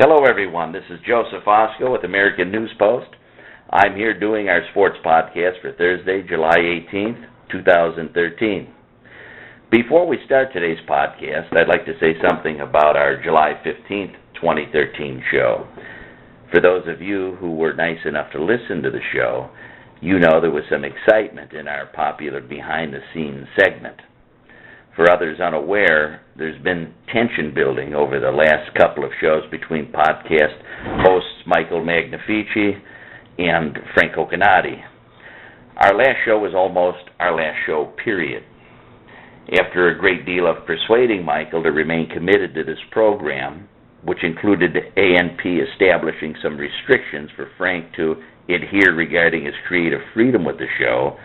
Hello everyone, this is Joseph Osco with American News Post. I'm here doing our sports podcast for Thursday, July 18th, 2013. Before we start today's podcast, I'd like to say something about our July 15th, 2013 show. For those of you who were nice enough to listen to the show, you know there was some excitement in our popular behind-the-scenes segment. For others unaware, there's been tension building over the last couple of shows between podcast hosts Michael Magnafichi and Frank Coconate. Our last show was almost our last show, period. After a great deal of persuading Michael to remain committed to this program, which included ANP establishing some restrictions for Frank to adhere regarding his creative freedom with the show,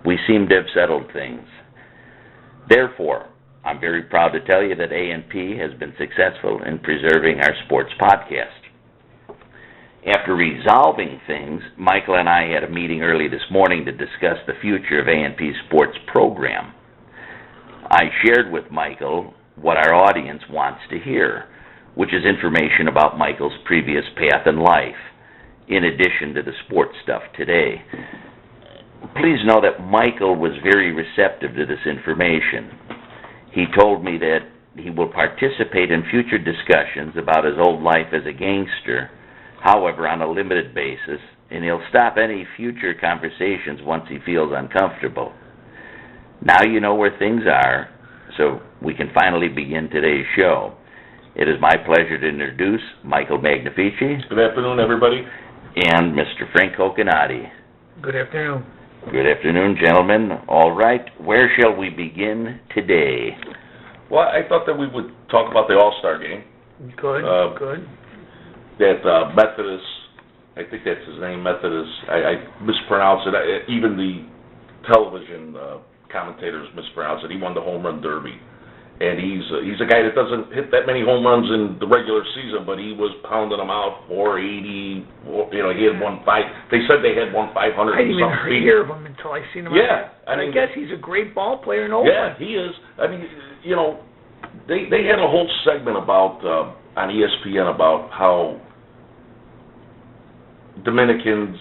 we seem to have settled things. Therefore, I'm very proud to tell you that ANP has been successful in preserving our sports podcast. After resolving things, Michael and I had a meeting early this morning to discuss the future of ANP's sports program. I shared with Michael what our audience wants to hear, which is information about Michael's previous path in life, in addition to the sports stuff today. Please know that Michael was very receptive to this information. He told me that he will participate in future discussions about his old life as a gangster, however on a limited basis, and he'll stop any future conversations once he feels uncomfortable. Now you know where things are, so we can finally begin today's show. It is my pleasure to introduce Michael Magnafichi. Good afternoon, everybody. And Mr. Frank Coconate. Good afternoon. Good afternoon, gentlemen. All right, where shall we begin today? Well, I thought that we would talk about the All-Star game. Good, good. That Methodist, I think that's his name, Methodist. I mispronounce it. Even the television commentators mispronounce it. He won the home run derby. And he's a guy that doesn't hit that many home runs in the regular season, but he was pounding them out, 480. He had won five. They said they had won 500. I didn't even hear of him until I seen him. Yeah, I guess he's a great ball player in Oakland. Yeah, he is. I mean, they had a whole segment about on ESPN about how Dominicans,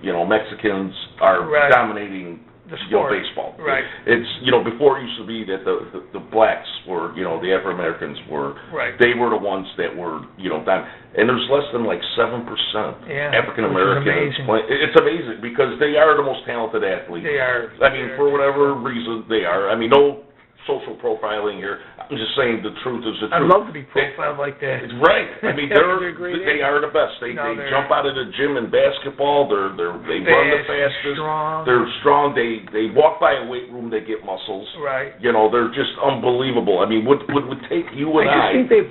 Mexicans are dominating the sport. Baseball. Right. It's, before it used to be that the blacks were, the Afro-Americans were, they were the ones that were, and there's less than like 7% African-Americans playing. It's amazing because they are the most talented athletes. They are. I mean, for whatever reason, they are. I mean, no social profiling here. I'm just saying the truth is the truth. I'd love to be profiled like that. Right. I mean, they are the best. They jump out of the gym in basketball. They run the fastest. Strong. They're strong. They walk by a weight room. They get muscles. Right. They're just unbelievable. I mean, would take you and I just think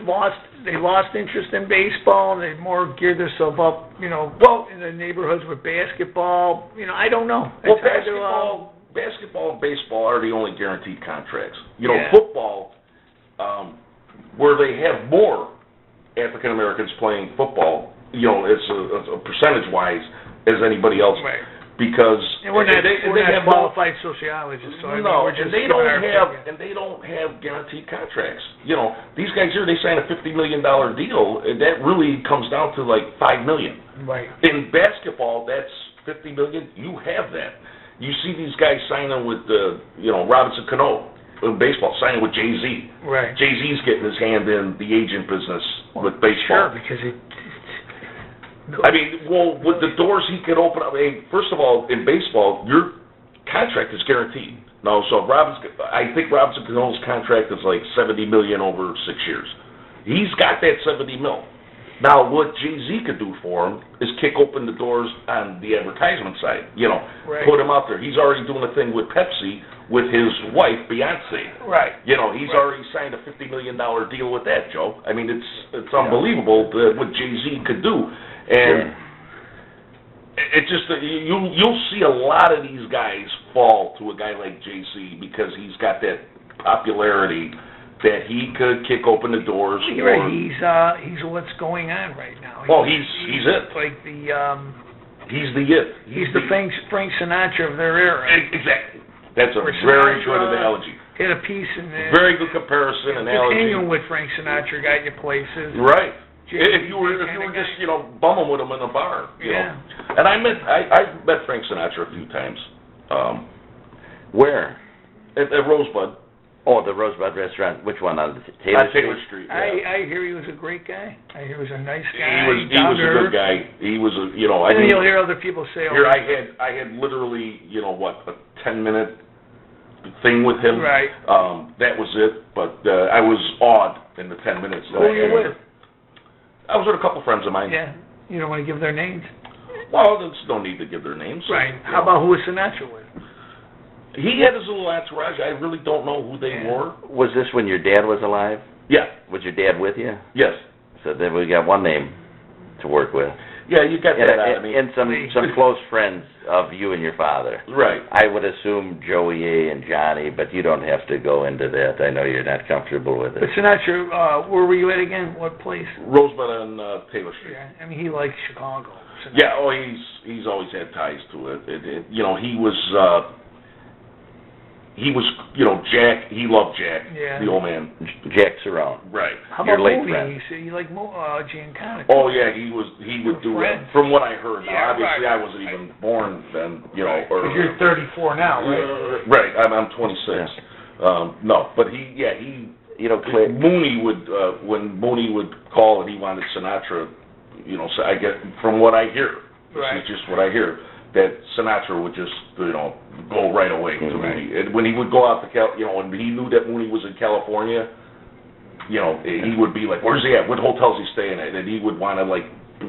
they lost interest in baseball. They've more geared themselves up, in the neighborhoods with basketball. I don't know. Basketball and baseball are the only guaranteed contracts. Football, where they have more African Americans playing football, it's a percentage-wise as anybody else. Right. Because we're not qualified sociologists, so we're just they don't have guaranteed contracts. These guys here, they sign a $50 million deal, and that really comes down to like $5 million. Right. In basketball, that's $50 million. You have that. You see these guys signing with Robinson Cano in baseball, signing with Jay-Z. Right. Jay-Z's getting his hand in the agent business with baseball. Sure, because with the doors he could open up. First of all, in baseball, your contract is guaranteed. No, so I think Robinson Cano's contract is like $70 million over 6 years. He's got that $70 million. Now, what Jay-Z could do for him is kick open the doors on the advertisement side, put him out there. He's already doing a thing with Pepsi with his wife, Beyonce. Right. He's already signed a $50 million deal with that, Joe. I mean, it's unbelievable what Jay-Z could do. And it just, you'll see a lot of these guys fall to a guy like Jay-Z because he's got that popularity that he could kick open the doors. You're right. He's what's going on right now. He's it. Like he's the it. He's the Frank Sinatra of their era. Exactly. That's a very good analogy. Hit a piece in there. Very good comparison, analogy. Hanging with Frank Sinatra got you places. Right. If you were just, you know, bumming with him in a bar, you Yeah. know. And I met Frank Sinatra a few times. Where? At Rosebud. Oh, the Rosebud Restaurant. Which one? On Taylor On Street? Taylor Street. Yeah. I hear he was a great guy. I hear he was a nice He guy. was a good guy. He was a, you know, I And then mean, you'll hear other people say, here I had literally, you know, what, a 10-minute thing with him. Right. That was it. But I was awed in the 10 minutes. Who were you with? I was with a couple friends of mine. Yeah. You don't want to give their names? Well, there's no need to give their names. Right. You How know. about who was Sinatra with? He had his little entourage. I really don't know who they Yeah. were. Was this when your dad was alive? Yeah. Was your dad with you? Yes. So then we got one name to work with. Yeah, you got that out of me. And some close friends of you and your father. Right. I would assume Joey A. and Johnny, but you don't have to go into that. I know you're not comfortable with But it. Sinatra, where were you at again? What place? Rosebud on Taylor Street. Yeah. I mean, he likes Chicago. Sinatra. Yeah. Oh, he's always had ties to it. You know, he was, you know, Jack. He loved Jack. Yeah. The old man. Jack Cerrone. Right. How Your about late Mooney? friend. You said you like Giancana. Oh yeah, he would do friends. it. From what I heard, now Yeah, obviously right. I wasn't even born then, you know. Right. Or 'Cause you're 34 now, right? Right. I'm 26. No, but he You know, Clay. Mooney would when Mooney would call and he wanted Sinatra, you know. So I get from what I hear. Right. This is just what I hear. That Sinatra would just, you know, go right away to Right. Mooney. And when he would go out to you know, and he knew that Mooney was in California, you know, he would be like, "Where's he at? What hotel's he staying at?" And he would want to like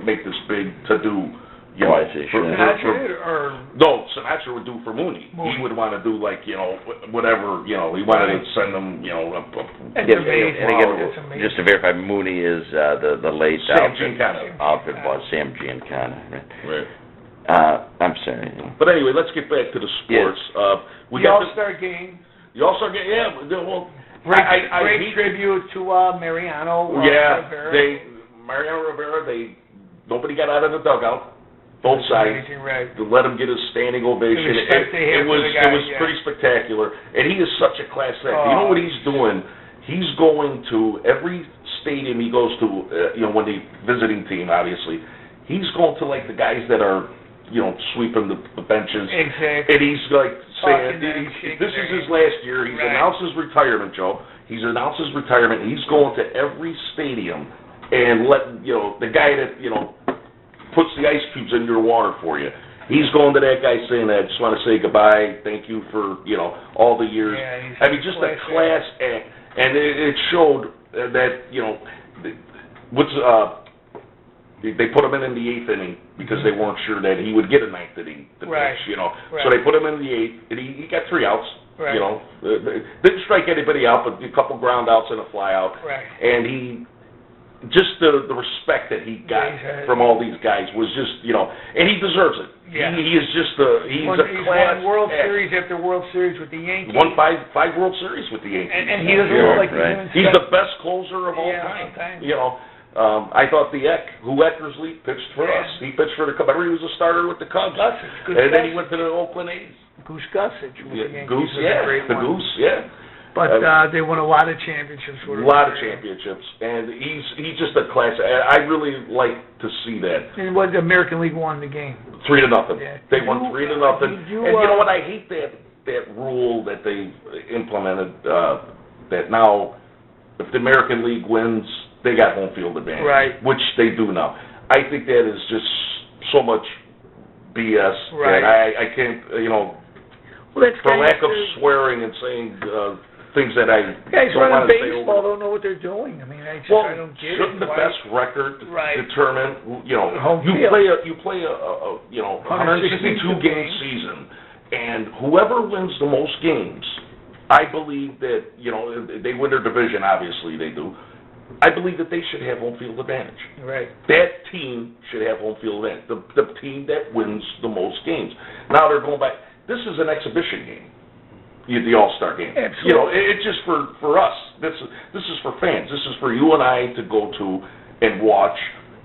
make this big to-do, you know. I see, sure. Sinatra or No, Sinatra would do for Mooney. Mooney. He would want to do like, you know, whatever, you know. He wanted Right. to send them, you know, That's Yeah, amazing. and again, That's amazing. just to verify, Mooney is the late Sam Giancana. outfit boss, Sam Giancana. Right. Right. I'm sorry. But anyway, let's get back to the sports. We the got All-Star game. the All-Star game. Yeah, well, Great, I great hate- tribute to Mariano. Yeah, Rivera. Mariano Rivera. Nobody got out of the dugout. Both sides. Amazing, right. To let him get his standing ovation. The respect they have It was for the guy, it was yeah. pretty spectacular, and he is such a class act. Oh. You know what he's doing? He's going to every stadium he goes to. You know, when the visiting team, obviously, he's going to like the guys that are, you know, sweeping the benches. Exactly. And he's like Talking saying, to them, shaking this their is his hand. last year. He's Right. announced his retirement, Joe. He's announced his retirement. He's going to every stadium and let, you know, the guy that, you know, puts the ice cubes in your water for you. He's going to that guy saying, I just want to say goodbye, thank you for, you know, all the years. Yeah, he's I mean, just a class act. And it showed that, you know, they put him in the eighth inning because they weren't sure that he would get a ninth inning to Right. pitch, you know. Right. So they put him in the eighth, and he got 3 outs, Right. you know. Didn't strike anybody out, but a couple ground outs and a fly out. Right. And he, just the respect that he got Yeah, from all these guys was just, you know, and he deserves it. Yeah. He is just he's a He's class won World act. Series after World Series with the Yankees. Won five World Series with the Yankees. And he doesn't Yeah, look like right. he's doing He's stuff. the best closer of all Yeah, time. all time. You know, I thought who Eckersley pitched for Yeah. us. He pitched for the Cubs. Remember, he was a starter with the Cubs. Gossage, good And then he Gossage. went to the Oakland A's. Goose Gossage with the Yankees Goose, was a yeah. great The one. Goose, yeah. But they won a lot of championships A with him. lot of championships. And he's just a class. I really like to see that. And what the American League won the game. 3-0. Yeah. They Did won you- 3-0. did you, And you know what? I hate that rule that they implemented, that now if the American League wins, they got home field advantage. Right. Which they do now. I think that is just so much BS Right. that I can't, you know, Well, that's for guys lack of that- swearing and saying things that I guys don't running want to say baseball over. don't know what they're doing. I mean, I Well, don't get shouldn't it. the Why- best record Right. determine? You know, Home you field. play a you know 162 game games. season, and whoever wins the most games, I believe that, you know, they win their division. Obviously, they do. I believe that they should have home field advantage. Right. That team should have home field advantage. The team that wins the most games. Now they're going back. This is an exhibition game. The All-Star game. Absolutely. You know, it's just for us. This is for fans. This is for you and I to go to and watch.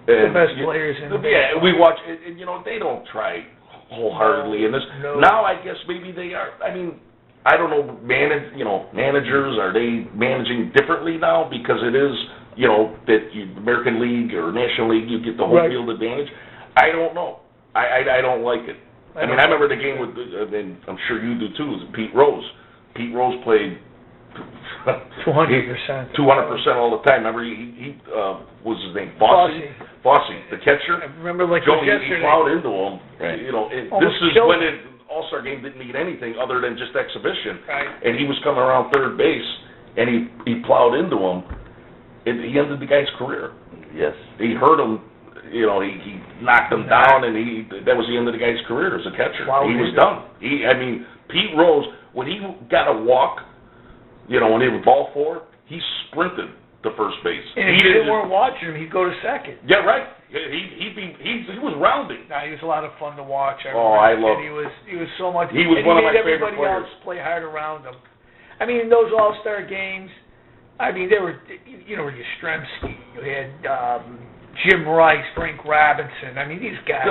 And The best players in the Yeah, we watch, and you know, they don't try wholeheartedly in this. No. Now I guess maybe they are. I mean, I don't know, managers, are they managing differently now? Because it is, that American League or National League, you get the home field advantage. I don't know. I don't like it. I remember the game with, and I'm sure you do too, was Pete Rose. Pete Rose played 200%. 200% all the time. Remember, he was his name? Fossey, the catcher. I remember like Joe, yesterday. He plowed into him. Right. This is when an All-Star game didn't need anything other than just exhibition. Right. And he was coming around third base, and he plowed into him. And he ended the guy's career. Yes. He hurt him. He knocked him down, and that was the end of the guy's career as a catcher. He was done. Pete Rose, when he got a walk, when he was ball four, he sprinted to first base. And if you weren't watching him, he'd go to second. Yeah, right. He was rounding. He was a lot of fun to watch. I love him. He was so much. He was one of my favorite players. Everybody else play hard around him. Those All-Star games. There were, Yastrzemski. You had Jim Rice, Frank Robinson. These guys.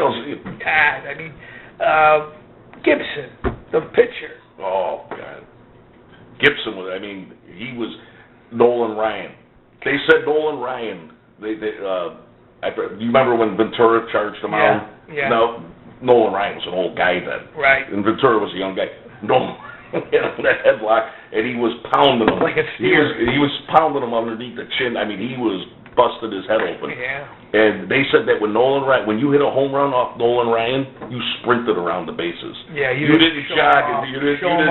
Gibson, the pitcher. Oh God, Gibson was. He was Nolan Ryan. They said Nolan Ryan. You remember when Ventura charged him out? Yeah. No, Nolan Ryan was an old guy then. Right. And Ventura was a young guy. Nolan hit him in that headlock, and he was pounding him. Like a steer. He was pounding him underneath the chin. He was busted his head open. Yeah. And they said that when you hit a home run off Nolan Ryan, you sprinted around the bases. Yeah, you didn't jog. You didn't show him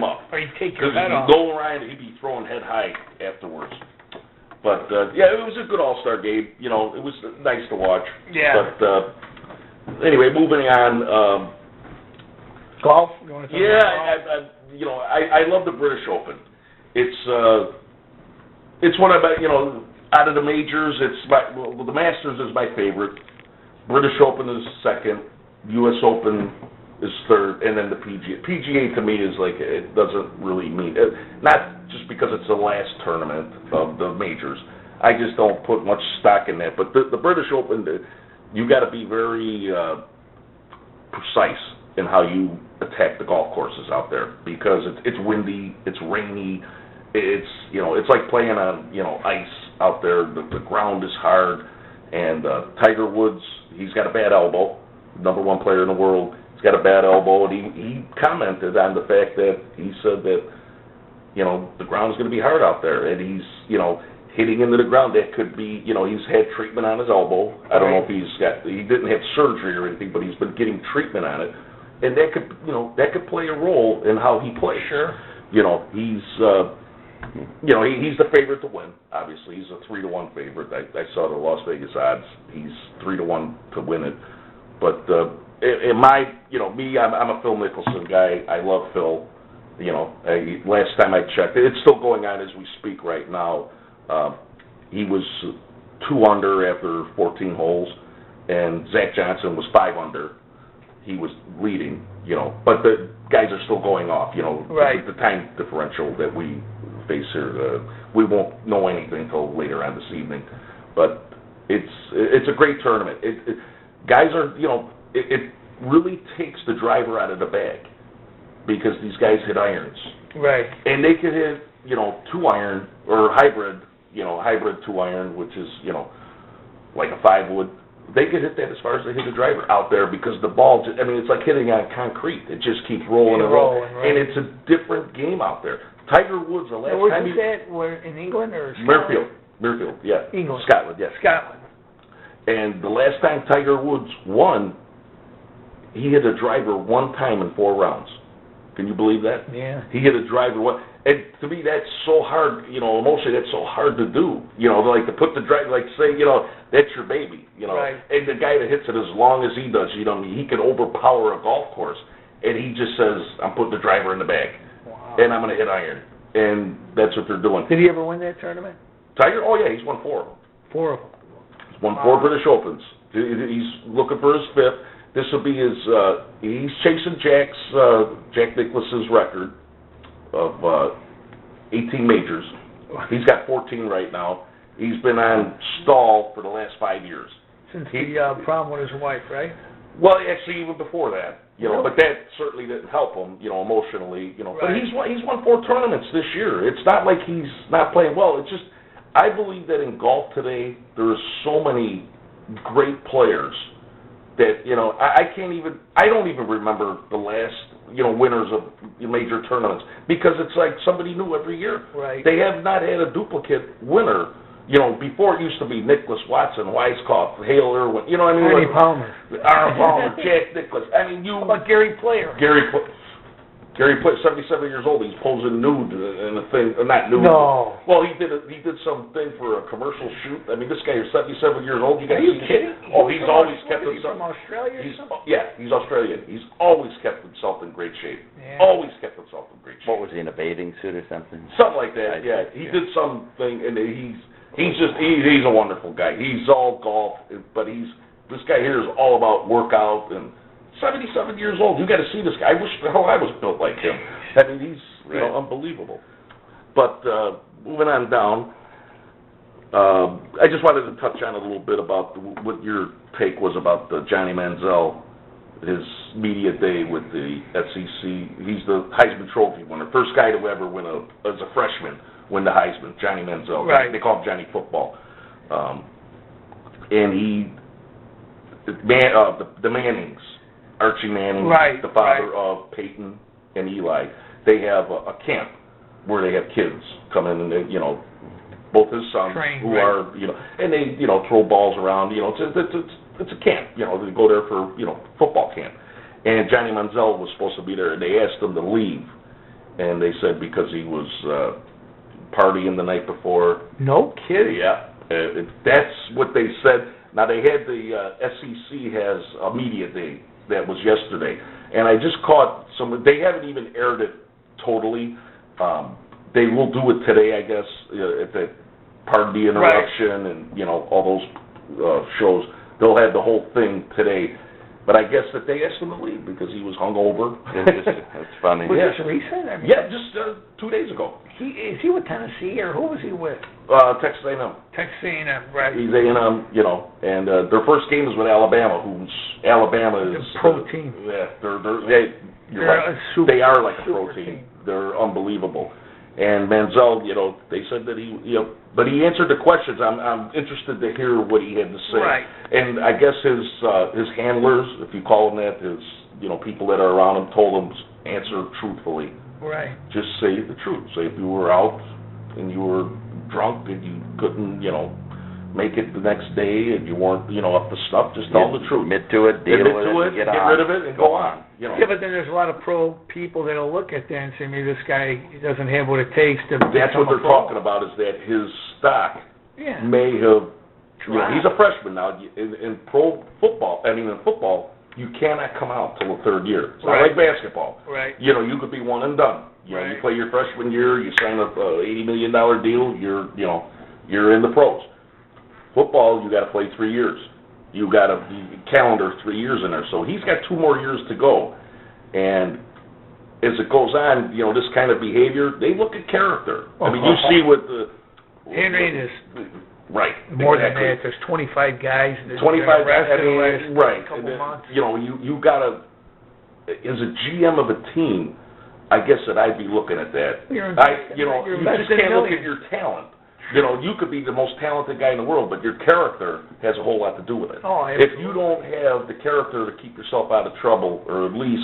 up. Or you take your head off. Nolan Ryan, he'd be throwing head high afterwards. But it was a good All-Star game. It was nice to watch. Yeah. But anyway, moving on. Golf. You want to talk about golf? I love the British Open. It's one of out of the majors, the Masters is my favorite. British Open is second. U.S. Open is third, and then the PGA. PGA to me is it doesn't really mean not just because it's the last tournament of the majors. I just don't put much stock in that. But the British Open, you got to be very precise in how you attack the golf courses out there because it's windy, it's rainy. It's like playing on, ice out there. The ground is hard. And Tiger Woods, he's got a bad elbow. Number one player in the world. He's got a bad elbow. And he commented on the fact that he said that, the ground's going to be hard out there. And he's, hitting into the ground. That could be, he's had treatment on his elbow. I don't know if he didn't have surgery or anything, but he's been getting treatment on it. And that could play a role in how he plays. Sure. He's the favorite to win. Obviously, he's a 3-1 favorite. I saw the Las Vegas odds. He's 3-1 to win it. But I'm a Phil Mickelson guy. I love Phil. Last time I checked, it's still going on as we speak right now. He was 2 under after 14 holes, and Zach Johnson was 5 under. He was leading, but the guys are still going off. Right. The time differential that we face here, we won't know anything until later on this evening. But it's a great tournament. Guys are, it really takes the driver out of the bag because these guys hit irons. Right. And they could hit, 2-iron or hybrid 2-iron, which is, like a 5-wood. They could hit that as far as they hit the driver out there because the ball, it's like hitting on concrete. It just keeps rolling and rolling. Right. And it's a different game out there. Tiger Woods, the last time where in England or Scotland? Mirfield, yeah. England. Scotland, yes. Scotland. And the last time Tiger Woods won, he hit a driver 1 time in 4 rounds. Can you believe that? Yeah. He hit a driver and to me that's so hard, emotionally that's so hard to do. Like to put the driver, like say, that's your baby, Right. And the guy that hits it as long as he does, he can overpower a golf course. And he just says, I'm putting the driver in the bag. Wow. And I'm going to hit iron. And that's what they're doing. Did he ever win that tournament? Tiger? Oh, yeah, he's won 4 of them. 4 of them. He's won 4 British Opens. He's looking for his 5th. This will be his, he's chasing Jack Nicklaus's record of 18 majors. He's got 14 right now. He's been on stall for the last 5 years. Since the problem with his wife, right? Well, actually, even before that. Really? But that certainly didn't help him, emotionally. Right. But he's won 4 tournaments this year. It's not like he's not playing well. It's just I believe that in golf today, there are so many great players that, I don't even remember the last, winners of major tournaments, because it's like somebody new every year. Right. They have not had a duplicate winner. Before it used to be Nicholas Watson, Weiskopf, Hale Irwin, Ernie Palmer. Arnold Palmer, Jack Nicklaus. How about Gary Player? Gary Player, 77 years old. He's posing nude in a thing, not nude. No. Well, he did something for a commercial shoot. I mean, this guy is 77 years old. Are you kidding? Oh, he's always kept Is he himself. from Australia or something? Yeah, he's Australian. He's always kept himself in great shape. Yeah. Always kept himself in great shape. What was he, in a bathing suit or something? Something like that. Yeah, he did something, and he's a wonderful guy. He's all golf, but this guy here is all about workout and 77 years old. You got to see this guy. I wish the hell I was built like him. I mean, he's unbelievable. But moving on down, I just wanted to touch on a little bit about what your take was about Johnny Manziel, his media day with the SEC. He's the Heisman Trophy winner, first guy to ever win as a freshman win the Heisman. Johnny Manziel. Right. They call him Johnny Football. And the Mannings, Archie Manning, Right, the father of Peyton and Eli, they have a camp where they have kids come in and they, both his sons who are, and they, throw balls around, it's a camp, they go there for, football camp. And Johnny Manziel was supposed to be there, and they asked him to leave, and they said because he was partying the night before. No kidding. Yeah, that's what they said. Now, they had the SEC has a media day that was yesterday, and I just caught they haven't even aired it totally. They will do it today, I guess, at the Pardon the Interruption and, all those shows. They'll have the whole thing today. But I guess that they asked him to leave because he was hungover. That's funny. Was this recent? I mean, yeah, just 2 days ago. Is he with Tennessee, or who was he with? Texas A&M. Texas A&M, right. He's A&M, and their first game is with Alabama, Alabama is a pro team. Yeah, they're right. They are like a pro team. They're unbelievable. And Manziel, they said that but he answered the questions. I'm interested to hear what he had to say. Right. And I guess his handlers, if you call them that, his people that are around him, told him answer truthfully. Right. Just say the truth. Say if you were out and you were drunk and you couldn't, make it the next day and you weren't, up to snuff, just tell the truth. Admit to it, deal with it, get rid of it, and go on. Yeah, but then there's a lot of pro people that'll look at that and say, maybe this guy doesn't have what it takes to That's become what they're talking about, is that his stock may have, he's a freshman now. In pro football, in football, you cannot come out till the third year. It's not like basketball. Right. You could be one and done. You play your freshman year, you sign up a $80 million deal, you're in the pros. Football, you got to play 3 years. You got to calendar 3 years in there. So he's got 2 more years to go. And as it goes on, this kind of behavior, they look at character. I mean, you see what the Henry is right. More than that. There's 25 guys. 25 guys. Right. Couple months. You got to, as a GM of a team, I guess that I'd be looking at that. You just can't look at your talent. You could be the most talented guy in the world, but your character has a whole lot to do with it. Oh, if you don't have the character to keep yourself out of trouble, or at least,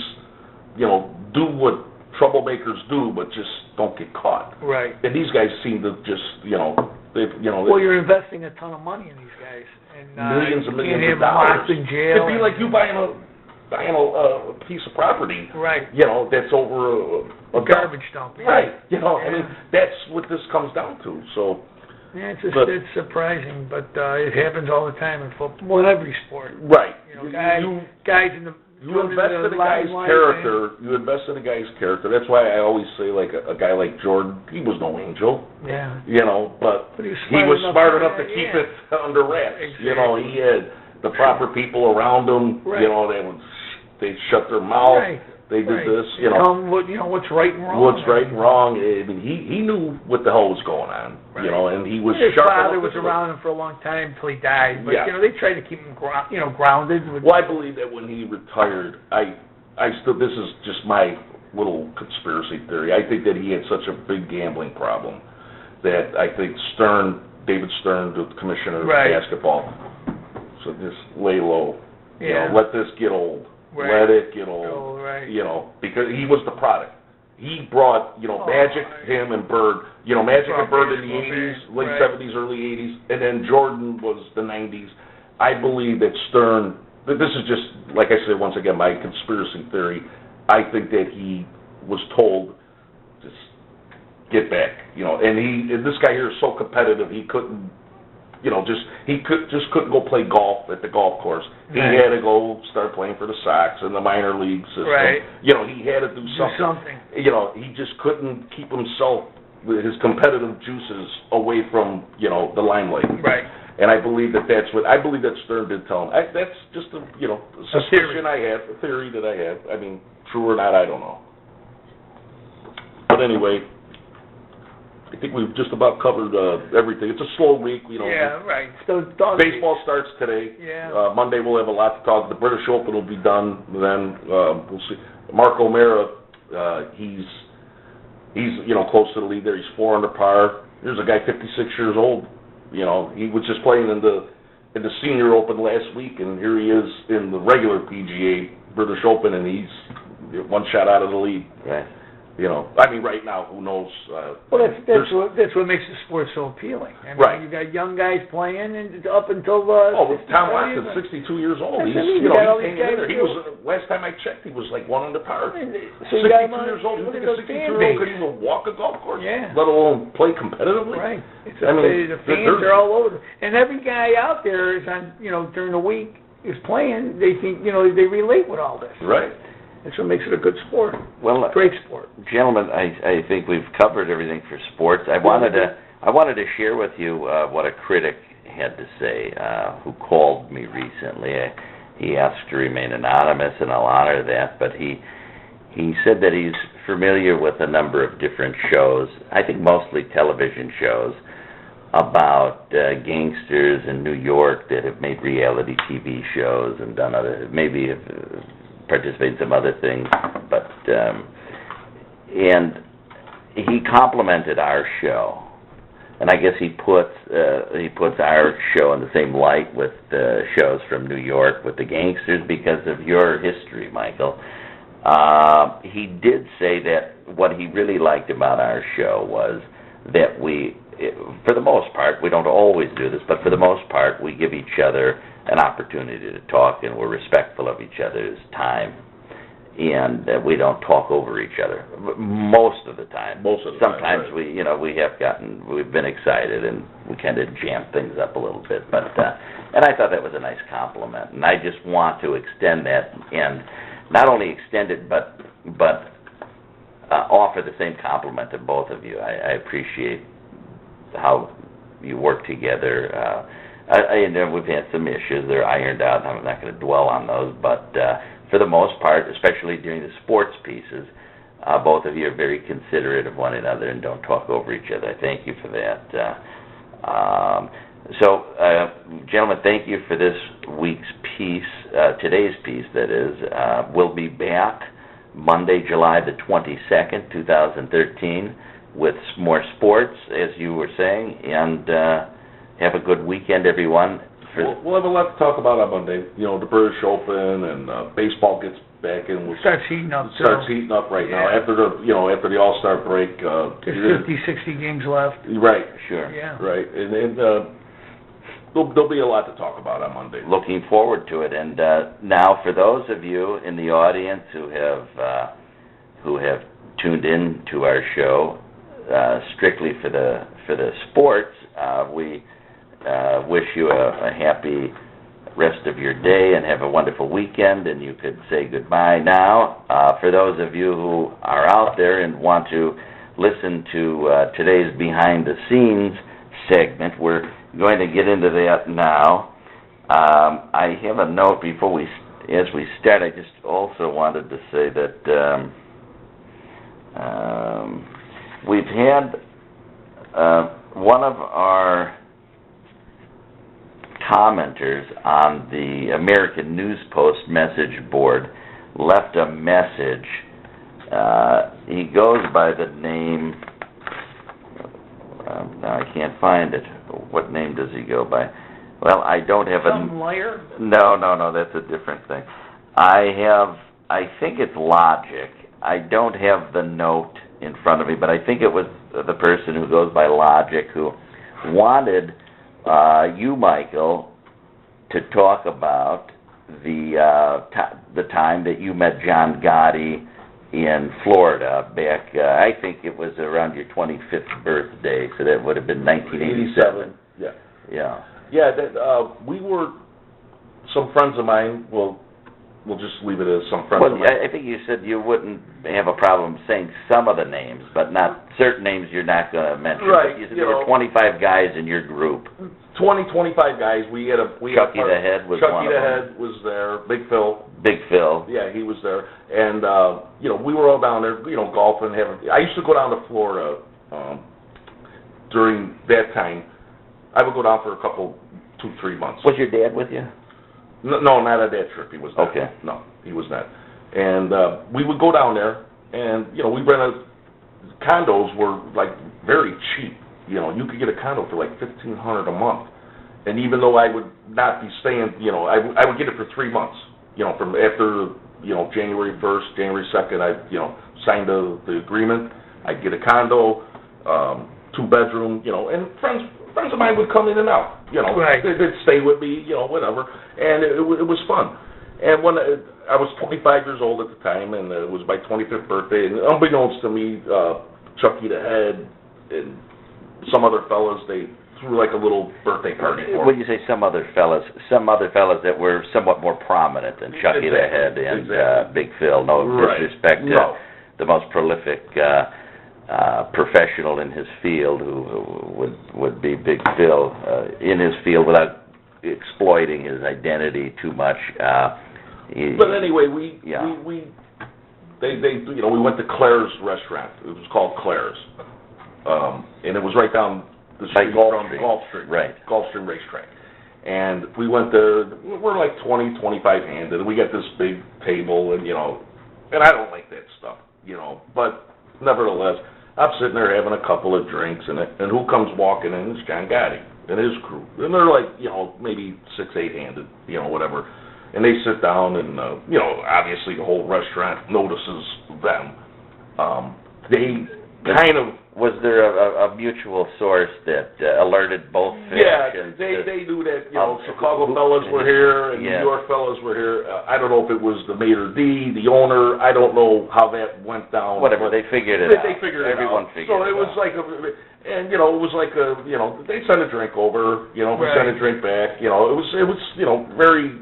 do what troublemakers do, but just don't get caught. Right. And these guys seem to just, well, you're investing a ton of money in these guys, and millions and millions of dollars. Locked in jail. It'd be like you buying a piece of property, right? That's over a garbage dump, right? I mean, that's what this comes down to. So, yeah, it's surprising, but it happens all the time in football, well, in every sport. Right. Guys in the you invest in a guy's character. You invest in a guy's character. That's why I always say, like a guy like Jordan, he was no angel. Yeah. But he was smart enough to keep it under wraps. Exactly. He had the proper people around him. Right. They shut their mouth. Right. They did this. What's right and wrong. What's right and wrong. I mean, he knew what the hell was going on. Right. And he was His sharp. His father was around him for a long time until he died. But they tried to keep him grounded. Well, I believe that when he retired, this is just my little conspiracy theory. I think that he had such a big gambling problem that I think Stern David Stern, the commissioner Right. of basketball. So just lay low. You Yeah. know, let this get old. Right. Let it get old. Oh, right. You know, because he was the product. He brought, you know, Oh, Magic, right. him, and Bird. You know, Magic Brought and Bird in the baseball 80s, back, late right. 70s, early 80s, and then Jordan was the 90s. I believe that Stern, this is just, like I said, once again, my conspiracy theory. I think that he was told, just get back, you know, and this guy here is so competitive, he couldn't, you know, couldn't go play golf at the golf course. He Right. had to go start playing for the Sox in the minor league system. Right. You know, he had to do Do something. You know, he just couldn't keep himself, his competitive juices away from, you know, the limelight. Right. And I believe that Stern did tell him. That's just a, you know, suspicion I have, a theory that I have. I mean, true or not, I don't know. But anyway, I think we've just about covered everything. It's a slow week, you know. Yeah, right. So Baseball starts today. Yeah. Monday we'll have a lot to talk. The British Open will be done then. We'll see. Mark O'Mara, he's you know, close to the lead there. He's 4 under par. There's a guy 56 years old. You know, he was just playing in the Senior Open last week, and here he is in the regular PGA British Open, and he's one shot out of the lead. Right. You know, I mean, right now, who knows? Well, that's what makes the sport so appealing. I mean, Right. You got young guys playing, and up until Tom Watson's 62 years old. That's He's, what I mean. you You know, got all he's these hanging in guys there. He was last time I checked, he was like 1 under par. So 62 you got him on, years old. You look think at a those 62-year-old could fan even walk a golf course? Yeah. Let alone play competitively? Right. It's I mean, the fans are all over, and every guy out there is on. You know, during the week is playing. They think, you know, they relate with all this. Right. That's what makes it a good sport. Well, Great sport. gentlemen, I think we've covered everything for sports. I wanted to share with you what a critic had to say who called me recently. He asked to remain anonymous, and I'll honor that. But he said that he's familiar with a number of different shows. I think mostly television shows about gangsters in New York that have made reality TV shows and done other, maybe have participated in some other things, but and he complimented our show, and I guess he puts our show in the same light with the shows from New York with the gangsters because of your history, Michael. He did say that what he really liked about our show was that for the most part, we don't always do this, but for the most part, we give each other an opportunity to talk, and we're respectful of each other's time, and we don't talk over each other most of the time. Sometimes right. we've been excited, and we kind of jam things up a little bit, but and I thought that was a nice compliment, and I just want to extend that, and not only extend it, but offer the same compliment to both of you. I appreciate how you work together. I know we've had some issues. They're ironed out, and I'm not going to dwell on those, but for the most part, especially during the sports pieces, both of you are very considerate of one another and don't talk over each other. I thank you for that. Gentlemen, thank you for this week's piece, today's piece, that is. We'll be back Monday, July the 22nd, 2013, with more sports, as you were saying, and have a good weekend, everyone. We'll have a lot to talk about on Monday. You know, the British Open and baseball gets back in. Starts heating up. Starts heating up right now after the All-Star break. There's 50, 60 games left. Right. Sure. Yeah. Right. And there'll be a lot to talk about on Monday. Looking forward to it. And now, for those of you in the audience who have tuned in to our show strictly for the sports, we wish you a happy rest of your day and have a wonderful weekend, and you could say goodbye now. For those of you who are out there and want to listen to today's Behind the Scenes segment, we're going to get into that now. I have a note as we start. I just also wanted to say that we've had one of our commenters on the American News Post message board left a message. He goes by the name, now I can't find it. what name does he go by? Well, I don't have Some liar? No, that's a different thing. I think it's Logic. I don't have the note in front of me, but I think it was the person who goes by Logic who wanted you, Michael, to talk about the time that you met John Gotti in Florida back, I think it was around your 25th birthday, so that would have been 1987. Yeah. Yeah. Yeah, we were, some friends of mine, we'll just leave it as some friends of Well, mine. I think you said you wouldn't have a problem saying some of the names, but not certain names you're not going to mention. Right, But you said you there were know. 25 guys in your group. 25 guys. We had Chucky the Head was one Chucky of the them. Head was there. Big Phil. Big Phil. Yeah, he was there. And, we were all down there, golfing. I used to go down to Florida during that time. I would go down for a couple, 2-3 months. Was your dad with you? No, not at that trip. He was not. Okay. No, he was not. And we would go down there, and, we rented, condos were, like, very cheap. You could get a condo for, like, $1,500 a month. And even though I would not be staying, I would get it for 3 months. From after, January 1st, January 2nd, I, signed the agreement. I'd get a condo, 2-bedroom, and friends of mine would come in and out. Right. They'd stay with me, whatever. And it was fun. And when I was 25 years old at the time, and it was my 25th birthday, and unbeknownst to me, Chucky the Head and some other fellas, they threw like a little birthday party for When me. you say some other fellas that were somewhat more prominent than Chucky the Head and Exactly. Big Phil. No Right. disrespect to No. the most prolific professional in his field, who would be Big Phil in his field without exploiting his identity too much. But anyway, we went to Claire's restaurant. It was called Claire's, and it was right down the street from Gulfstream, right? Gulfstream Racetrack. And we went there. We're like 20-25 handed, and we got this big table, and and I don't like that stuff, but nevertheless, I'm sitting there having a couple of drinks, and who comes walking in? It's John Gotti and his crew, and they're like maybe 6-8 handed, whatever. And they sit down, and obviously the whole restaurant notices them. They kind of. Was there a mutual source that alerted both Yeah, factions? they knew that Chicago fellas were here and New York fellas were here. I don't know if it was the maitre d', the owner. I don't know how that went down. Whatever, they figured it out. They figured it out. Everyone figured it out. So it was like it was like they sent a drink over. We sent a drink back. It was very,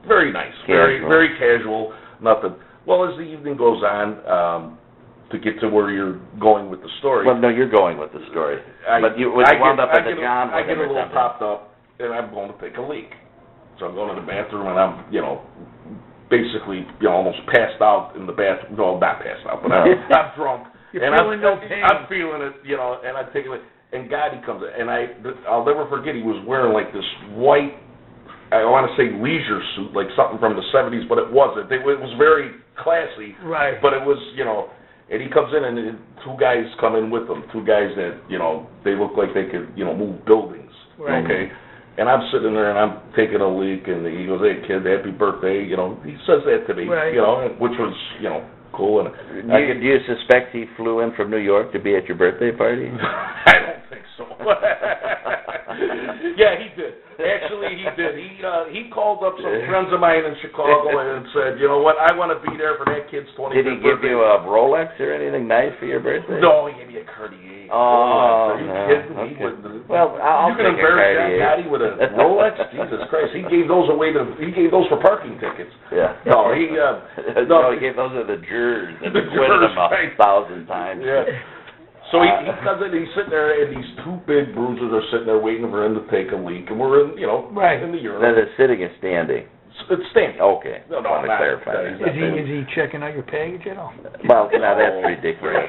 very nice, very casual. Nothing. Well, as the evening goes on. To get to where you're going with the story. Well, no, you're going with the story. But you wound up at the John. I get a little popped up, and I'm going to take a leak. So I'm going to the bathroom, and I'm, basically, almost passed out in the bathroom. No, not passed out, but I'm drunk. You're feeling no pain. I'm feeling it, and I take a leak. And Gotti comes in, and I'll never forget, he was wearing like this white, I want to say leisure suit, like something from the 70s, but it wasn't. It was very classy. Right. But it was, and he comes in, and 2 guys come in with him. 2 guys that, they look like they could, move buildings. Right. Okay? And I'm sitting there, and I'm taking a leak, and he goes, "Hey, kid, happy birthday." He says that to me, right. Which was, cool. And do you suspect he flew in from New York to be at your birthday party? I don't think so. Yeah, he did. Actually, he did. He called up some friends of mine in Chicago and said, "You know what? I want to be there for that kid's 25th birthday." Did he give you a Rolex or anything nice for your birthday? No, he gave me a Cartier. Oh, Are you no. kidding me? Okay. Well, I'll you take can a embarrass Cartier. John Gotti with a Rolex? Jesus Christ! He gave those away he gave those for parking tickets. Yeah. No, he no, he gave those to the jurors and The acquitted jurors, them right. 1,000 times. Yeah. So he comes in, he's sitting there, and these 2 big bruisers are sitting there waiting for him to take a leak, and we're in, right. in the urinal. Then it's sitting and standing. It's standing. Okay. No, I want to not- clarify. that Is he checking out your package at all? Well, now that's ridiculous.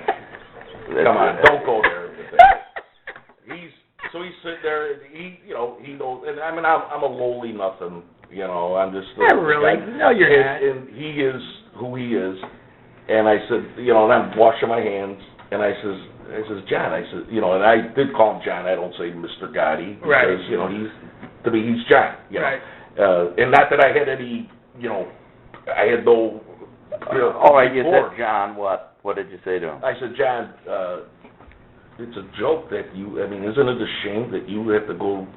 Come on, don't go there. He's sitting there, and he knows, and I mean, I'm a lowly nothing, I'm just. Not really. No, you're not. And he is who he is, and I said, and I'm washing my hands, and I says, I says, John, I said, you know, and I did call him John. I don't say Mr. Gotti because, Right. you know, to me, he's John. You know? Right. And not that I had any, you know, I had no. All right, you said John. What? What did you say to him? I said, John, it's a joke that you. I mean, isn't it a shame that you have to go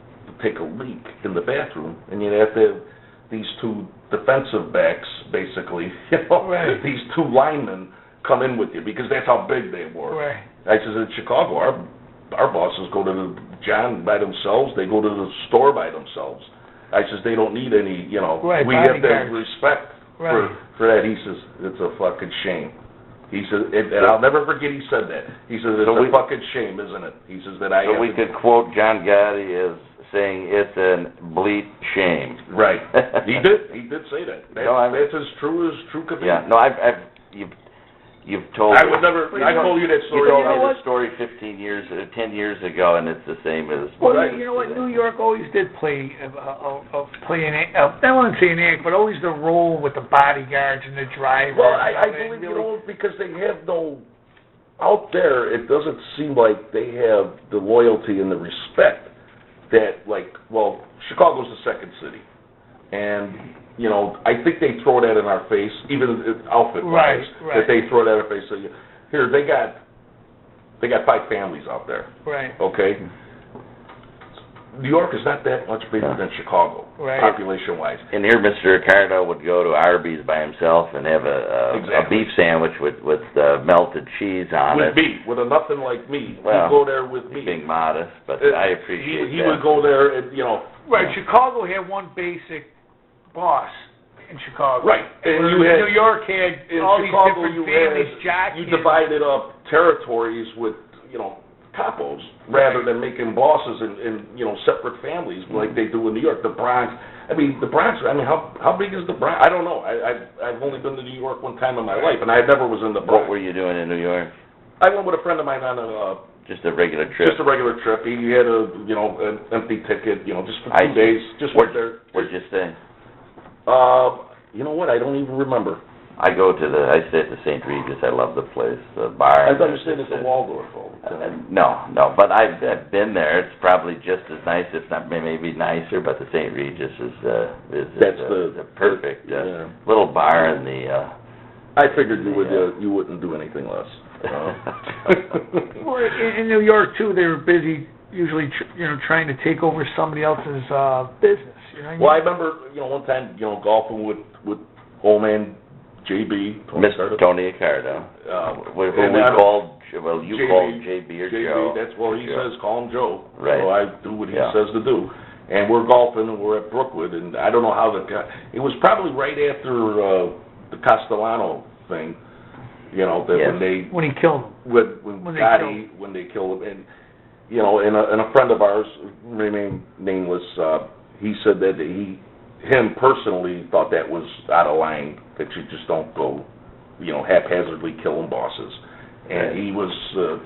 take a leak in the bathroom and you have to have these two defensive backs, basically, you know, right. these two linemen come in with you because that's how big they were. Right. I says in Chicago, our bosses go to the John by themselves. They go to the store by themselves. I says they don't need any, you know. Right, we have to bodyguards. have respect Right. for that. He says it's a fucking shame. He says, and I'll never forget he said that. He says it's a fucking shame, isn't it? He says that I. So we could quote John Gotti as saying it's a bleat shame. Right. He did say that. That's as true could be. Yeah. No, you've told. I would never. I told you that story. You told know me what? the story 10 years ago, and it's the same as. Well, you know what? New York always did play an I wouldn't say an act, but always the role with the bodyguards and the drivers. Well, I believe, you know, because they have no. Out there, it doesn't seem like they have the loyalty and the respect that, like, well, Chicago's the second city, and. You know, I think they throw that in our face, even outfit-wise. Right. That they throw that in our face. So here, they got 5 families out there. Right. Okay. New York is not that much bigger than Chicago, right. population-wise. And here, Mr. Ricardo would go to Arby's by himself and have a beef sandwich with melted cheese on it. With me, with a nothing like me. Well, he'd go there with me. Being modest, but I appreciate he that. would go there, and you know. Right. Chicago had one basic boss in Chicago. Right. And Where you had New York had in all Chicago, these different families, jockeys. you divided up territories with, you know, capos rather than making bosses in you know, separate families like they do in New York. The Bronx. I mean, how big is the Bronx? I don't know. I've only been to New York one time in my life, and I never was in the Bronx. What were you doing in New York? I went with a friend of mine on just a regular trip. Just a regular trip. He had an empty ticket, you know, just for 2 days. Just went there. Where'd you stay? You know what? I don't even remember. I stay at the St. Regis. I love the place, the bar. I thought you stayed at the Waldorf. No, but I've been there. It's probably just as nice, if not maybe nicer. But the St. Regis is the perfect little bar in the. I figured you wouldn't do anything less. Well, in New York too, they were busy, usually trying to take over somebody else's business. You know what I mean? Well, I remember one time golfing with old man JB, Mr. Tony Ricardo, who we called. Well, you called JB or Joe. That's he says. Call him Joe. Right. So I do what he says to do. And we're golfing, and we're at Brookwood, and I don't know how it was probably right after the Castellano thing. You know, that when he killed him. When they killed him, and and a friend of ours, remain nameless, he said that him personally thought that was out of line, that you just don't go, haphazardly killing bosses. And he was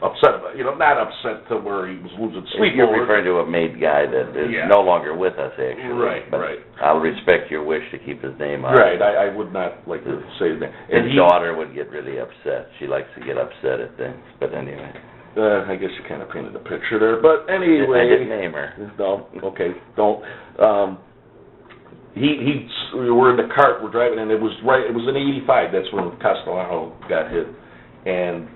upset about not upset to where he was losing sleep. You're referring to a made guy that is no longer with us, actually. Right, but right. I'll respect your wish to keep his name on. Right, I would not like to say that. His daughter would get really upset. She likes to get upset at things, but anyway. I guess you kind of painted a picture there, but anyway. I didn't name her. No, okay, don't. We were in the cart, we're driving, and it was in '85. That's when Castellano got hit, and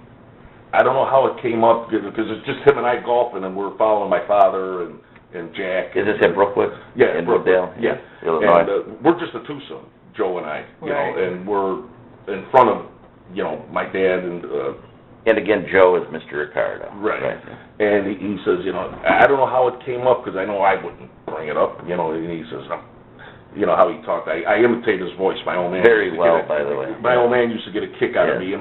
I don't know how it came up because it's just him and I golfing, and we're following my father and Jack. Is this at Brookwood? Yeah, in Brookwood. Wooddale? Yeah, Illinois. And we're just a twosome, Joe and I. Right. And we're in front of my dad and. And again, Joe is Mr. Ricardo. Right. And he says, I don't know how it came up because I know I wouldn't bring it up. And he says, how he talked. I imitate his voice. My old man. Very well, by the way. My old man used to get a kick out of me.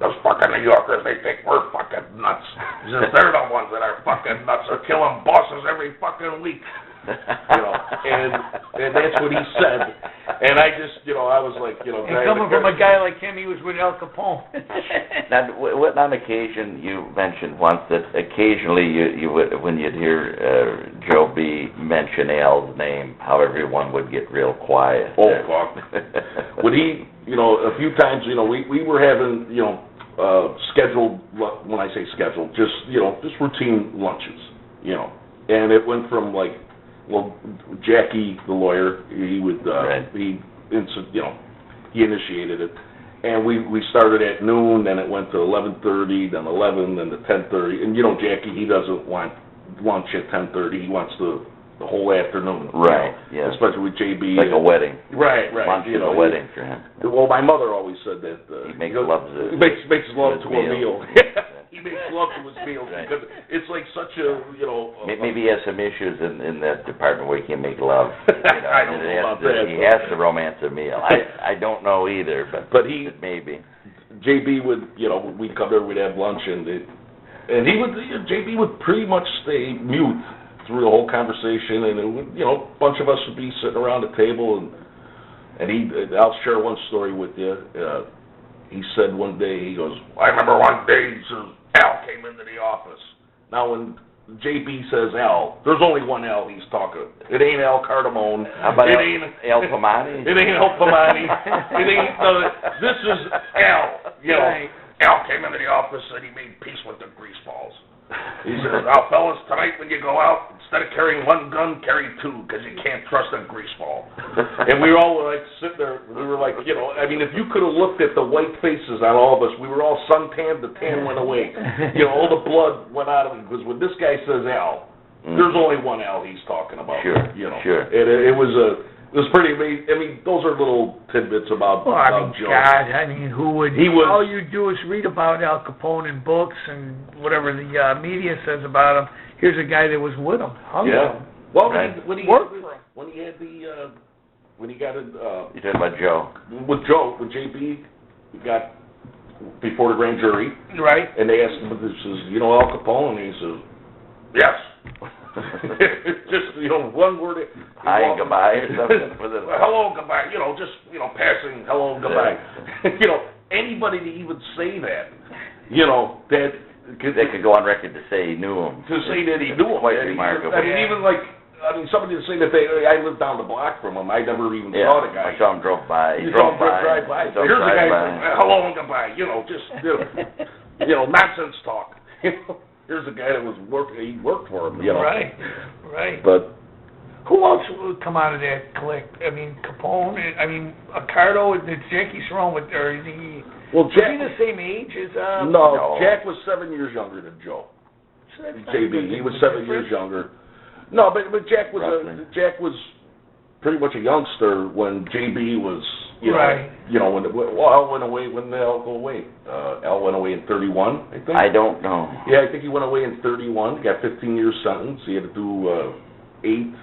Those fucking New Yorkers, they think we're fucking nuts. They're the ones that are fucking nuts. They're killing bosses every fucking week. And that's what he said. And I just, I was like, And coming from a guy like him, he was with Al Capone. Now, on occasion, you mentioned once that occasionally you would, when you'd hear Joe B. mention Al's name, how everyone would get real quiet. Oh, fuck. When he, a few times, we were having, scheduled, when I say scheduled, just, just routine lunches, And it went from Jackie, the lawyer, he would, he initiated it. And we started at noon, then it went to 11:30, then 11, then to 10:30. And Jackie, he doesn't want lunch at 10:30. He wants the whole afternoon. Right. Yeah. Especially with JB. Like a wedding. Right. Lunch is a wedding for him. Well, my mother always said that he makes love to makes love to a meal. He makes love to his meals because it's like such a maybe he has some issues in that department where he can make love. I don't know about that. He has to romance a meal. I don't know either, but he maybe. JB would we'd come there, we'd have lunch, and he would JB would pretty much stay mute through the whole conversation, and it would, a bunch of us would be sitting around the table, and I'll share one story with you. He said one day, he goes, I remember one day, he says, Al came into the office. Now, when JB says Al, there's only one Al he's talking. It ain't Al Cardamone. How about Al Pomani? It ain't Al Pomani. It ain't, this is Al. Right. Al came into the office and he made peace with the grease balls. He says, now, fellas, tonight when you go out, instead of carrying one gun, carry two, because you can't trust a grease ball. And we all were sitting there, we were if you could have looked at the white faces on all of us, we were all suntanned, the tan went away. All the blood went out of it, because when this guy says Al, there's only one Al he's talking about. Sure, sure. It was pretty amazing. Those are little tidbits about Joe. God, who would... all you do is read about Al Capone in books and whatever the media says about him. Here's a guy that was with him, hung with him. Well, when he got it... You're talking about Joe. With JB got before the grand jury. Right. And they asked him, Al Capone? And he says, yes. Just, one word. Hi and goodbye or something. Hello, goodbye. Passing hello, goodbye. Anybody to even say that, that... They could go on record to say he knew him. To say that he knew him. Quite remarkable. Somebody to say that I lived down the block from him. I never even saw the guy. I saw him drove by. You saw him drive by. Here's a guy, hello and goodbye. Nonsense talk. Here's a guy that was working. He worked for him. Right. But who else would come out of that clique? Capone. Accardo. Did Jackie Cerrone with? Or is he? Well, Jack. Was he the same age as? No, Jack was 7 years younger than Joe. So JB. He was 7 years younger. No, but Jack was pretty much a youngster when JB was. Right. When Al went away. When did Al go away? Al went away in 31, I think. I don't know. Yeah, I think he went away in 31. Got 15 years sentence. He had to do 8,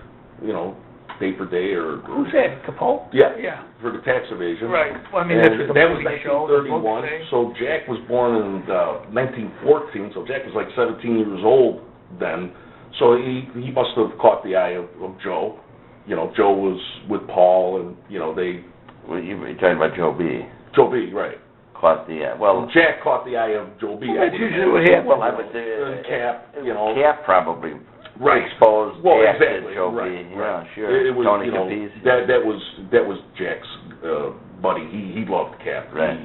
day for day or. Who's that? Capone? Yeah. Yeah. For the tax evasion. Right. Well, that was movie show. 1931. So Jack was born in 1914. So Jack was like 17 years old then. So he must have caught the eye of Joe. Joe was with Paul, and they. Well, you're talking about Joe B. Joe B, right. Caught the eye. Well, Jack caught the eye of Joe B. That's usually what happened. Well, I would say Cap, Cap probably right. exposed exactly. Joe right. B. Right. Yeah, sure. It was, Tony Capizzi. That was Jack's buddy. He loved Cap. Right.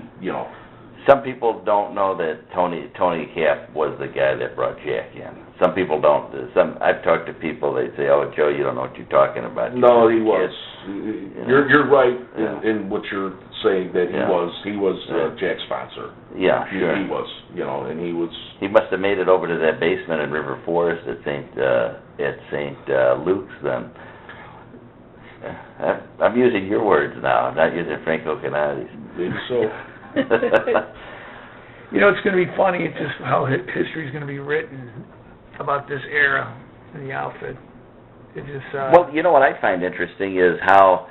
Some people don't know that Tony Cap was the guy that brought Jack in. Some people don't. I've talked to people. They say, "Oh, Joe, you don't know what you're talking about." No, he was. You're right in what you're saying that he was Jack's sponsor. Yeah, sure. He was. And he was. He must have made it over to that basement in River Forest at St. Luke's then. I'm using your words now. I'm not using Franco Canade's. Maybe so. It's going to be funny. It's just how history's going to be written about this era in the outfit. It just. Well, what I find interesting is how,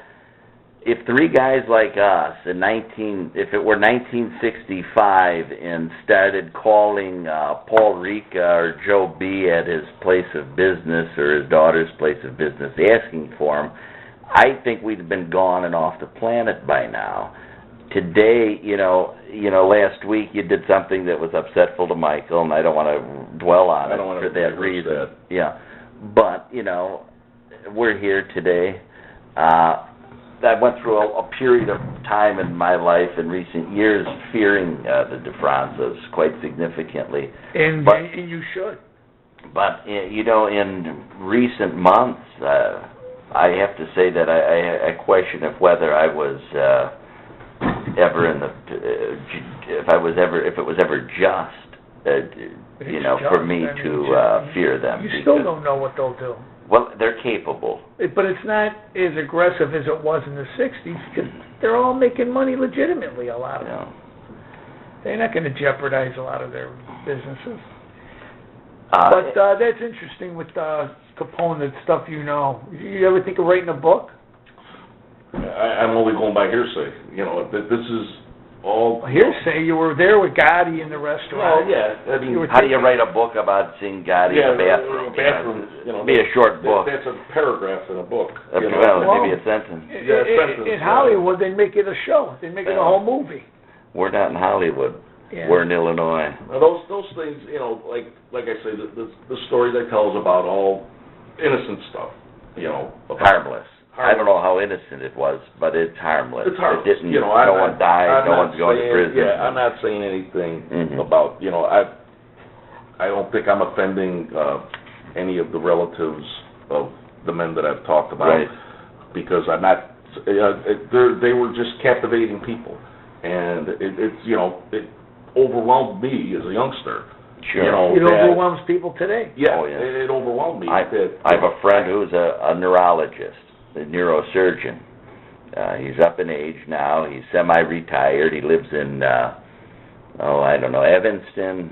if three guys like us if it were 1965 and started calling Paul Ricca or Joe B at his place of business or his daughter's place of business asking for him, I think we'd have been gone and off the planet by now. Today, last week you did something that was upsetful to Michael, and I don't want to dwell on it for that reason. Yeah, but we're here today. I went through a period of time in my life in recent years fearing the DeFranzas quite significantly. And you should. But in recent months, I have to say that I question whether I was ever if it was ever just, for me to fear them. You still don't know what they'll do. Well, they're capable. But it's not as aggressive as it was in the 60s, because they're all making money legitimately, a lot of them. They're not going to jeopardize a lot of their businesses. But that's interesting with Coconate stuff, You ever think of writing a book? I'm only going by hearsay. This is all... Hearsay? You were there with Gotti in the restaurant. Well, yeah. I mean, how do you write a book about seeing Gotti in the bathroom? Be a short book. That's a paragraph in a book. Maybe a sentence. In Hollywood, they make it a show. They make it a whole movie. We're not in Hollywood. Yeah. We're in Illinois. Now, those things, like I say, the stories I tell is about all innocent stuff, harmless. I don't know how innocent it was, but it's harmless. It's harmless. It didn't. No one died. No one's going to prison. Yeah, I'm not saying anything about. I don't think I'm offending any of the relatives of the men that I've talked about, because I'm not. They were just captivating people, and it overwhelmed me as a youngster. Sure. It overwhelms people today. Yeah, it overwhelmed me. I have a friend who's a neurologist, a neurosurgeon. He's up in age now. He's semi-retired. He lives in, Evanston,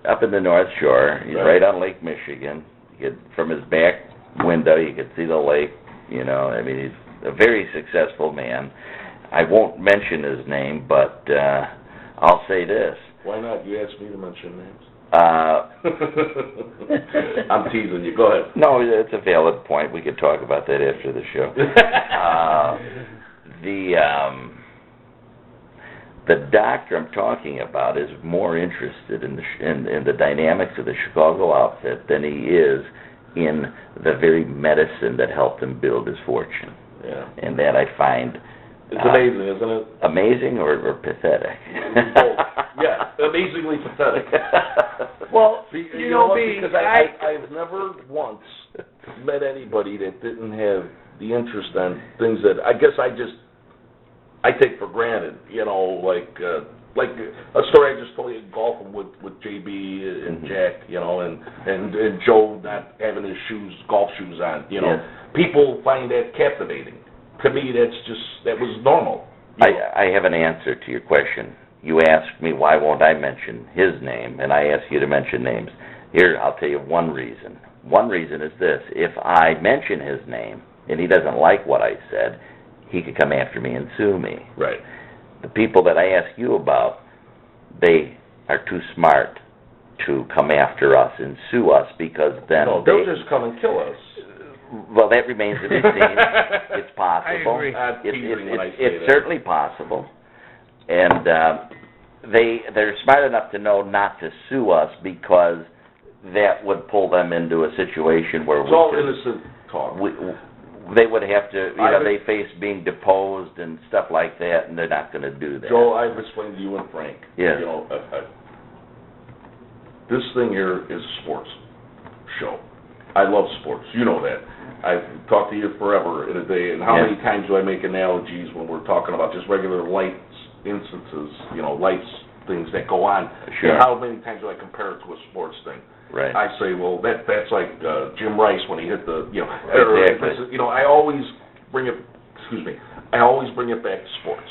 up in the North Shore. He's right on Lake Michigan. From his back window, you could see the lake. He's a very successful man. I won't mention his name, but I'll say this. Why not? You asked me to mention names. I'm teasing you. Go ahead. No, it's a valid point. We could talk about that after the show. The doctor I'm talking about is more interested in the dynamics of the Chicago outfit than he is in the very medicine that helped him build his fortune. Yeah. And that I find... It's amazing, isn't it? Amazing or pathetic? Both. Yeah, amazingly pathetic. Well, because I've never once met anybody that didn't have the interest on things that I guess I take for granted. Like a story I just told you, golfing with JB and Jack, and Joe not having his golf shoes on. People find that captivating. To me, that was normal. I have an answer to your question. You asked me why won't I mention his name, and I asked you to mention names. Here, I'll tell you one reason. One reason is this. If I mention his name, and he doesn't like what I said, he could come after me and sue me. Right. The people that I ask you about, they are too smart to come after us and sue us, because then they'll just come and kill us. Well, that remains to be seen. It's possible. I agree. It's certainly possible. And they're smart enough to know not to sue us, because that would pull them into a situation where it's all innocent talk. They would have to, they face being deposed and stuff like that, and they're not going to do that. Joel, I've explained to you and Frank. Yes. This thing here is a sports show. I love sports. You know that. I've talked to you forever in a day, and how many times do I make analogies when we're talking about just regular lights instances, lights, things that go on. Sure. And how many times do I compare it to a sports thing? Right. I say, well, that's like Jim Rice when he hit the, Exactly. I always bring it, I always bring it back to sports.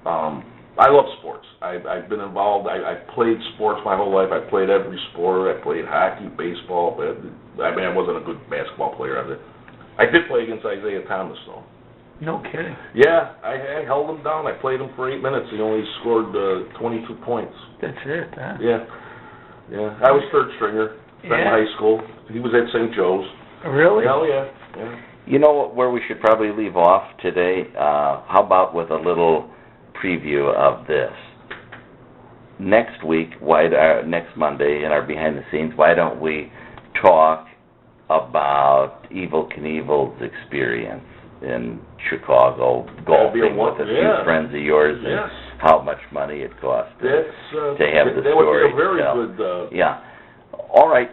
I love sports. I've been involved. I played sports my whole life. I played every sport. I played hockey, baseball. I wasn't a good basketball player. I did play against Isaiah Thomas, though. No kidding. Yeah, I held him down. I played him for 8 minutes. He only scored 22 points. That's it, huh? Yeah. I was third stringer in high school. He was at St. Joe's. Really? Hell yeah. You know where we should probably leave off today? How about with a little preview of this? Next week, next Monday, in our behind the scenes, why don't we talk about Evel Knievel's experience in Chicago That'd be a golfing with a few yeah. friends of yours, and Yes. how much money it cost to have the that story would be a very to tell. good, Yeah. All right.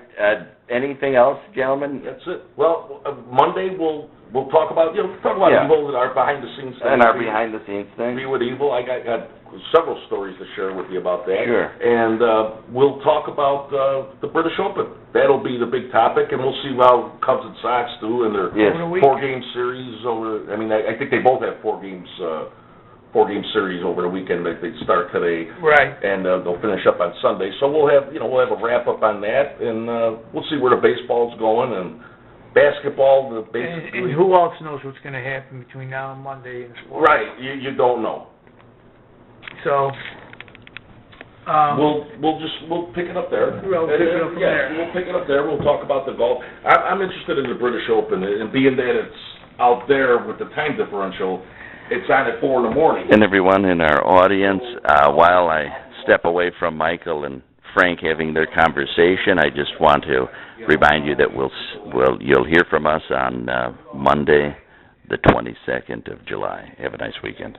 Anything else, gentlemen? that's it. Well, Monday we'll talk about, Yeah. evil and our behind-the-scenes thing. And our behind-the-scenes thing? Be with evil. I got several stories to share with you about that. Sure. And we'll talk about the British Open. That'll be the big topic, and we'll see how Cubs and Sox do in their Yes. Over the week. four-game series over. I mean, I think they both have four-game series over the weekend. They start today, Right. and they'll finish up on Sunday. So we'll have a wrap up on that, and we'll see where the baseball's going and basketball. And who else knows what's going to happen between now and Monday in sports? Right, you don't know. So, We'll pick it up there. We'll pick it up from there. We'll pick it up there. We'll talk about the golf. I'm interested in the British Open, and being that it's out there with the time differential, it's on at 4 in the morning. And everyone in our audience, while I step away from Michael and Frank having their conversation, I just want to remind you that you'll hear from us on Monday, the 22nd of July. Have a nice weekend.